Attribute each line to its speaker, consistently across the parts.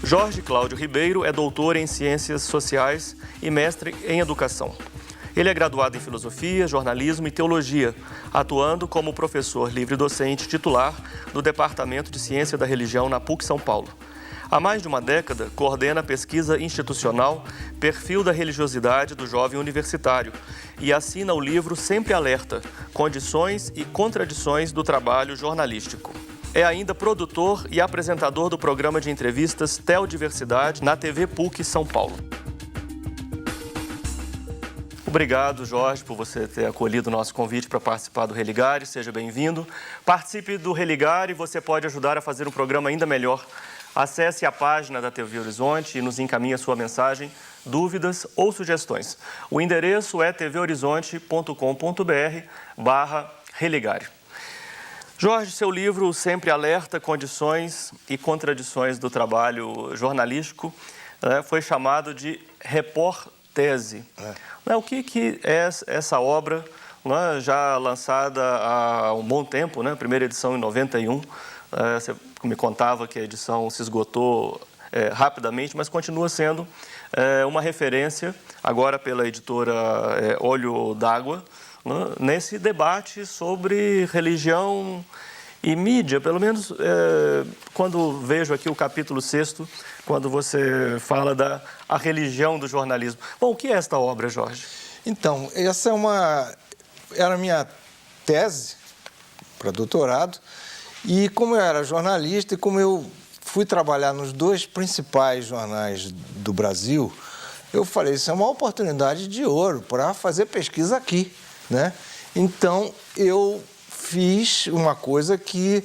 Speaker 1: Jorge Cláudio Ribeiro é doutor em Ciências Sociais e mestre em Educação. Ele é graduado em Filosofia, Jornalismo e Teologia, atuando como professor livre-docente titular do Departamento de Ciência da Religião na PUC São Paulo. Há mais de uma década, coordena a pesquisa institucional Perfil da Religiosidade do Jovem Universitário e assina o livro Sempre Alerta, Condições e Contradições do Trabalho Jornalístico. É ainda produtor e apresentador do programa de entrevistas Teodiversidade na TV PUC São Paulo. Obrigado, Jorge, por você ter acolhido o nosso convite para participar do Religare. Seja bem-vindo. Participe do Religare e você pode ajudar a fazer um programa ainda melhor. Acesse a página da TV Horizonte e nos encaminhe a sua mensagem, dúvidas ou sugestões. O endereço é tvhorizonte.com.br/religare. Jorge, seu livro Sempre Alerta, Condições e Contradições do Trabalho Jornalístico, foi chamado de Reportese. O que é essa obra, já lançada há um bom tempo, primeira edição em 91, você me contava que a edição se esgotou rapidamente, mas continua sendo uma referência, agora pela editora Olho d'Água, nesse debate sobre religião e mídia, pelo menos quando vejo aqui o capítulo 6º, quando você fala da religião do jornalismo. Bom, o que é esta obra, Jorge?
Speaker 2: Então, essa era a minha tese para doutorado, e como eu era jornalista e como eu fui trabalhar nos dois principais jornais do Brasil, eu falei, isso é uma oportunidade de ouro para fazer pesquisa aqui, né? Então, eu fiz uma coisa que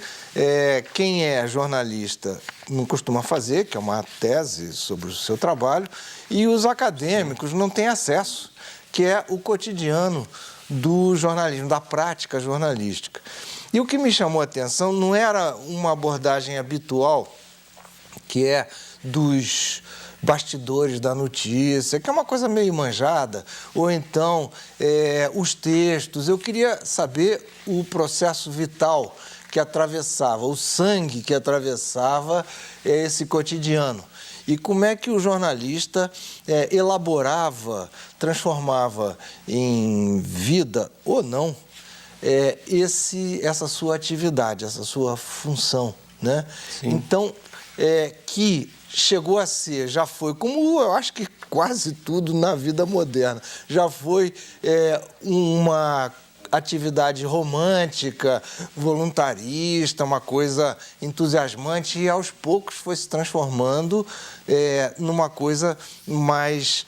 Speaker 2: quem é jornalista não costuma fazer, que é uma tese sobre o seu trabalho, e os acadêmicos não têm acesso, que é o cotidiano do jornalismo, da prática jornalística. E o que me chamou a atenção não era uma abordagem habitual, que é dos bastidores da notícia, que é uma coisa meio manjada, ou então os textos. Eu queria saber o processo vital que atravessava, o sangue que atravessava esse cotidiano. E como é que o jornalista elaborava, transformava em vida ou não essa sua atividade, essa sua função, né? Sim. Então, que chegou a ser, já foi, como eu acho que quase tudo na vida moderna, já foi uma atividade romântica, voluntarista, uma coisa entusiasmante, e aos poucos foi se transformando numa coisa mais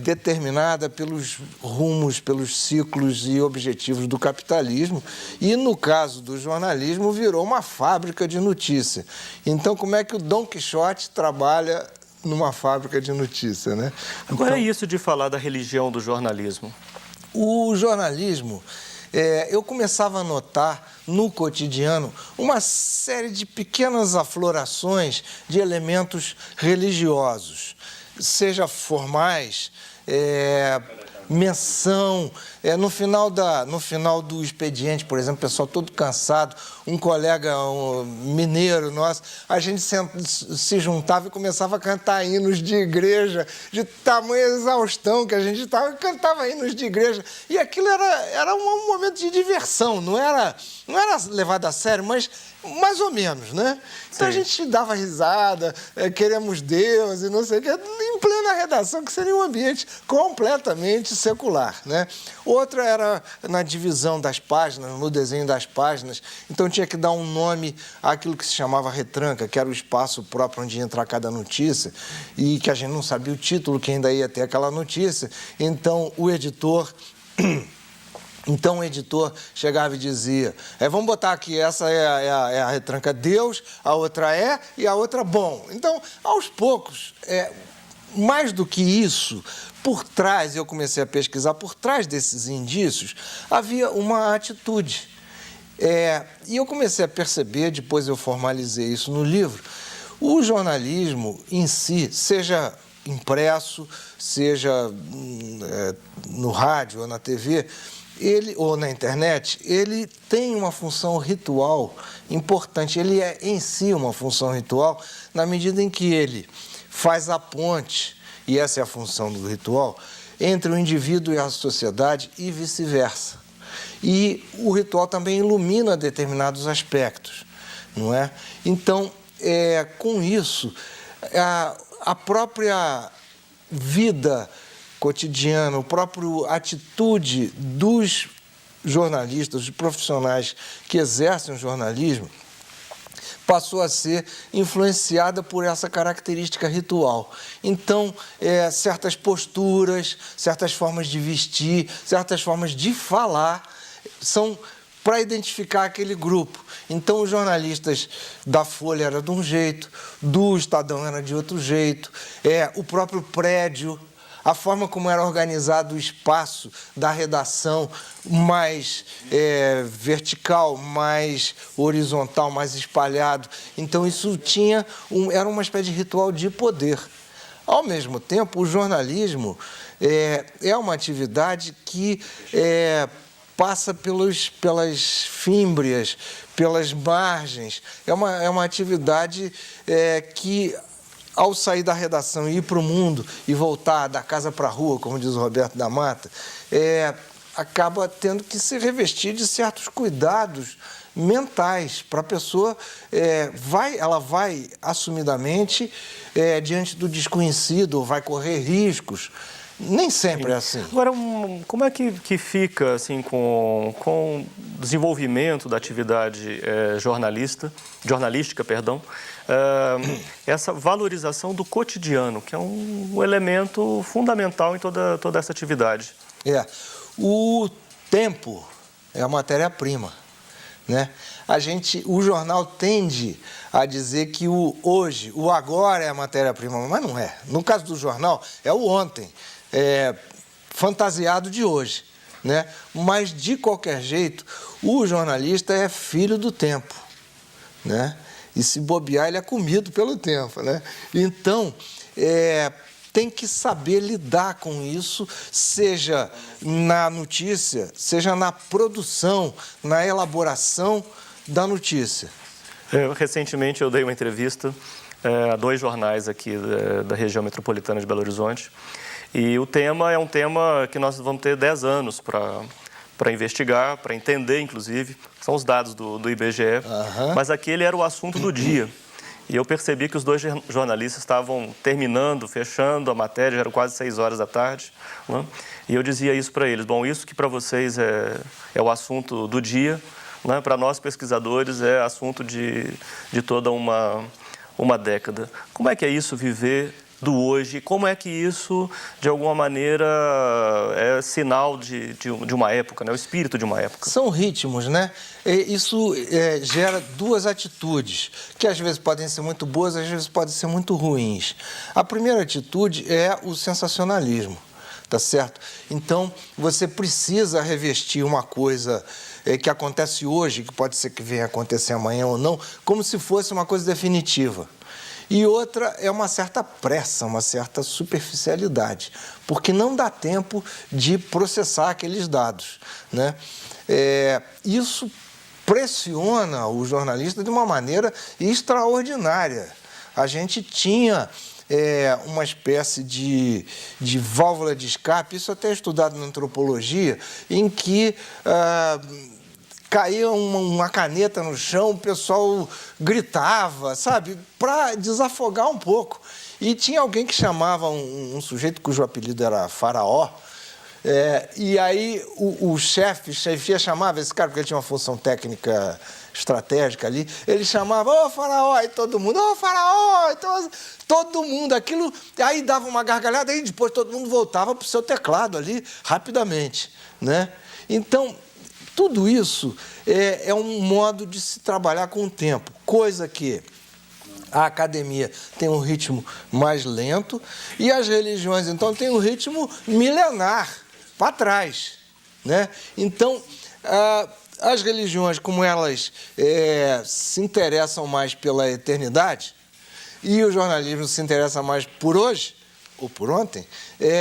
Speaker 2: determinada pelos rumos, pelos ciclos e objetivos do capitalismo, e no caso do jornalismo virou uma fábrica de notícia. Então, como é que o Dom Quixote trabalha numa fábrica de notícia, né?
Speaker 1: Agora,
Speaker 2: então,
Speaker 1: é isso de falar da religião do jornalismo.
Speaker 2: O jornalismo, eu começava a notar no cotidiano uma série de pequenas aflorações de elementos religiosos, seja formais, menção, no final do expediente, por exemplo, o pessoal todo cansado, um colega mineiro nosso, a gente se juntava e começava a cantar hinos de igreja, de tamanha exaustão que a gente estava, cantava hinos de igreja, e aquilo era um momento de diversão, não era levado a sério, mas mais ou menos, né? Então a gente dava risada, queremos Deus e não sei o que, em plena redação, que seria um ambiente completamente secular, né? Outra era na divisão das páginas, no desenho das páginas, então tinha que dar um nome àquilo que se chamava retranca, que era o espaço próprio onde ia entrar cada notícia, e que a gente não sabia o título, que ainda ia ter aquela notícia, então o editor chegava e dizia, vamos botar aqui, essa é a retranca Deus, a outra e a outra bom. Então, aos poucos, mais do que isso, por trás, eu comecei a pesquisar, por trás desses indícios, havia uma atitude. E eu comecei a perceber, depois eu formalizei isso no livro, o jornalismo em si, seja impresso, seja no rádio ou na TV, ele, ou na internet, ele tem uma função ritual importante. Ele é em si uma função ritual na medida em que ele faz a ponte, e essa é a função do ritual, entre o indivíduo e a sociedade e vice-versa. E o ritual também ilumina determinados aspectos, não é? Então, com isso, a própria vida cotidiana, a própria atitude dos jornalistas, dos profissionais que exercem o jornalismo, passou a ser influenciada por essa característica ritual. Então, certas posturas, certas formas de vestir, certas formas de falar são para identificar aquele grupo. Então, os jornalistas da Folha eram de um jeito, do Estadão era de outro jeito, o próprio prédio, a forma como era organizado o espaço da redação, mais vertical, mais horizontal, mais espalhado. Então, isso era uma espécie de ritual de poder. Ao mesmo tempo, o jornalismo é uma atividade que passa pelas fímbrias, pelas margens. É uma atividade que, ao sair da redação e ir para o mundo e voltar da casa para a rua, como diz o Roberto da Mata, acaba tendo que se revestir de certos cuidados mentais para a pessoa. Ela vai assumidamente diante do desconhecido, vai correr riscos. Nem sempre é assim.
Speaker 1: Agora, como é que fica assim, com o desenvolvimento da atividade jornalística, essa valorização do cotidiano, que é um elemento fundamental em toda essa atividade?
Speaker 2: O tempo é a matéria-prima, né? O jornal tende a dizer que o hoje, o agora é a matéria-prima, mas não é. No caso do jornal, é o ontem. Fantasiado de hoje, né? Mas, de qualquer jeito, o jornalista é filho do tempo, né? E, se bobear, ele é comido pelo tempo, né? Então, tem que saber lidar com isso, seja na notícia, seja na produção, na elaboração da notícia.
Speaker 1: Recentemente, eu dei uma entrevista a 2 jornais aqui da região metropolitana de Belo Horizonte. E o tema é um tema que nós vamos ter 10 anos para investigar, para entender, inclusive. São os dados do IBGE.
Speaker 2: Uhum.
Speaker 1: Mas aquele era o assunto do dia. E eu percebi que os 2 jornalistas estavam fechando a matéria, já eram quase 6 horas da tarde. Né? E eu dizia isso para eles. Bom, isso que para vocês é o assunto do dia, né? Para nós, pesquisadores, é assunto de toda uma década. Como é que é isso, viver do hoje? Como é que isso, de alguma maneira, é sinal de uma época, né? O espírito de uma época?
Speaker 2: São ritmos, né? Isso gera 2 atitudes, que às vezes podem ser muito boas, às vezes podem ser muito ruins. A primeira atitude é o sensacionalismo, tá certo? Então, você precisa revestir uma coisa que acontece hoje, que pode ser que venha acontecer amanhã ou não, como se fosse uma coisa definitiva. E outra é uma certa pressa, uma certa superficialidade, porque não dá tempo de processar aqueles dados, né? Isso pressiona o jornalista de uma maneira extraordinária. A gente tinha uma espécie de válvula de escape, isso até é estudado na antropologia, em que caía uma caneta no chão, o pessoal gritava, sabe, para desafogar um pouco. E tinha alguém que chamava um sujeito cujo apelido era Faraó, e aí o chefia chamava esse cara, porque ele tinha uma função técnica estratégica ali, ele chamava, ô Faraó, e todo mundo, ô Faraó, então, todo mundo, aquilo, aí dava uma gargalhada, aí depois todo mundo voltava para o seu teclado ali, rapidamente, né? Então, tudo isso é um modo de se trabalhar com o tempo, coisa que a academia tem um ritmo mais lento e as religiões, então, têm um ritmo milenar, para trás, né? Então, as religiões, como elas se interessam mais pela eternidade e o jornalismo se interessa mais por hoje ou por ontem,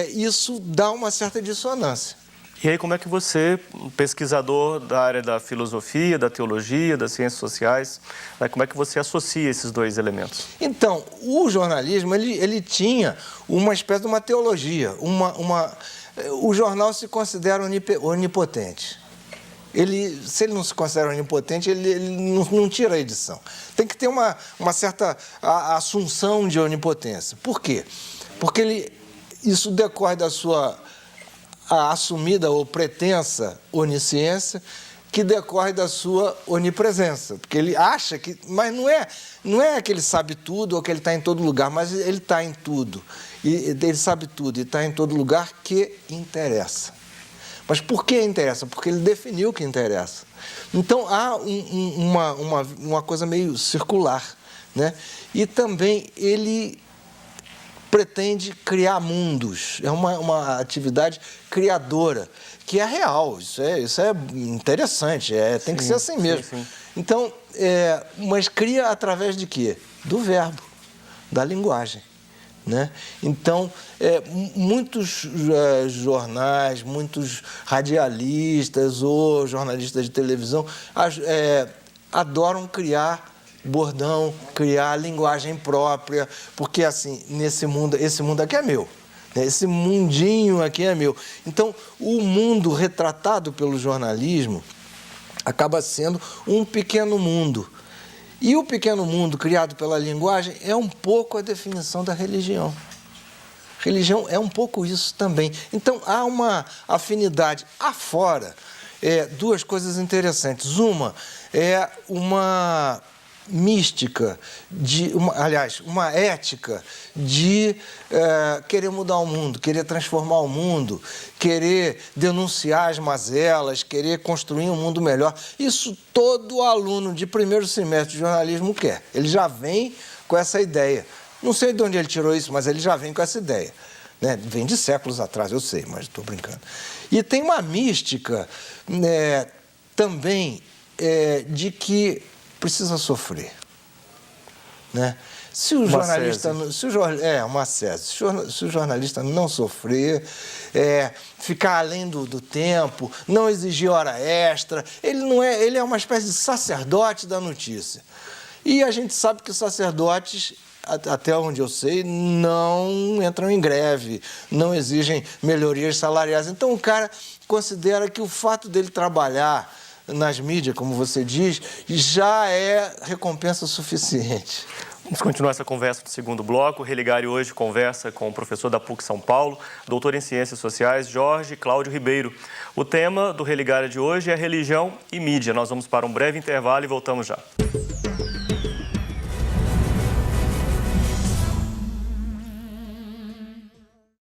Speaker 2: isso dá uma certa dissonância.
Speaker 1: E aí, como é que você, pesquisador da área da filosofia, da teologia, das ciências sociais, né, como é que você associa esses dois elementos?
Speaker 2: Então, o jornalismo, ele tinha uma espécie de uma teologia, o jornal se considera onipotente. Se ele não se considera onipotente, ele não tira a edição. Tem que ter uma certa assunção de onipotência. Por quê? Porque isso decorre da sua assumida ou pretensa onisciência, que decorre da sua onipresença. Porque ele acha que... Mas não é que ele sabe tudo ou que ele está em todo lugar, mas ele está em tudo. Ele sabe tudo e está em todo lugar que interessa. Mas por que interessa? Porque ele definiu o que interessa. Então, há uma coisa meio circular, né? E também ele pretende criar mundos. É uma atividade criadora, que é real. Isso é interessante, tem que ser assim mesmo.
Speaker 1: Sim.
Speaker 2: Então, mas cria através de quê? Do verbo, da linguagem. Né? Então, muitos jornais, muitos radialistas ou jornalistas de televisão adoram criar bordão, criar linguagem própria, porque assim, esse mundo aqui é meu, né? Esse mundinho aqui é meu. Então, o mundo retratado pelo jornalismo acaba sendo um pequeno mundo. E o pequeno mundo criado pela linguagem é um pouco a definição da religião. Religião é um pouco isso também. Então, há uma afinidade afora. Duas coisas interessantes. Uma é uma mística, uma ética de querer mudar o mundo, querer transformar o mundo, querer denunciar as mazelas, querer construir um mundo melhor. Isso todo aluno de primeiro semestre de jornalismo quer. Ele já vem com essa ideia. Não sei de onde ele tirou isso, mas ele já vem com essa ideia. Né? Vem de séculos atrás, eu sei, mas estou brincando. E tem uma mística também de que precisa sofrer, né? Se o jornalista não sofrer, ficar além do tempo, não exigir hora extra, ele é uma espécie de sacerdote da notícia. E a gente sabe que sacerdotes, até onde eu sei, não entram em greve, não exigem melhorias salariais. Então o cara considera que o fato dele trabalhar nas mídias, como você diz, já é recompensa suficiente.
Speaker 1: Vamos continuar essa conversa no segundo bloco. O Religare hoje conversa com o professor da PUC São Paulo, doutor em Ciências Sociais, Jorge Cláudio Ribeiro. O tema do Religare de hoje é religião e mídia. Nós vamos para um breve intervalo e voltamos já.